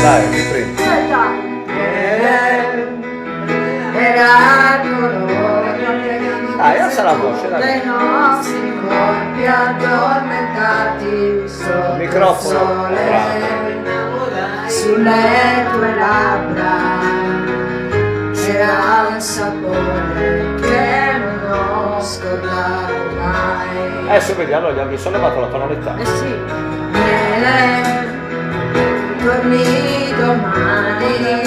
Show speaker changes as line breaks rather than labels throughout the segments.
Dai, riprendi.
Era il colore
Dai, alza la voce, dai.
dei nostri corpi addormentati sotto il
Microfono.
sole. Sulle tue labbra c'era un sapore che non scorderò mai.
Adesso vedi, allora gli hanno sollevato la tonalità.
Eh sì. Torni domani,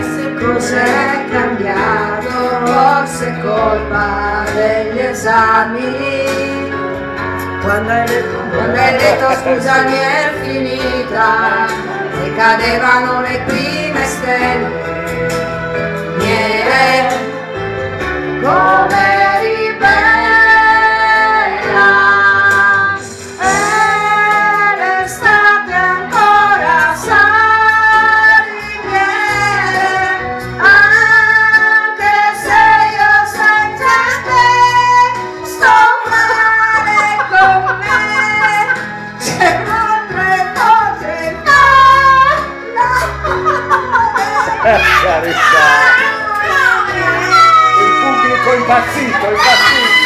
se cos'è cambiato, forse è colpa degli esami. Quando hai detto scusami è finita, e cadevano le prime stelle, come eri bella, e l'estate ancora sai miele, anche se io senza te sto male con me, c'è altre cose da
Carità. Il pubblico impazzito, impazzito.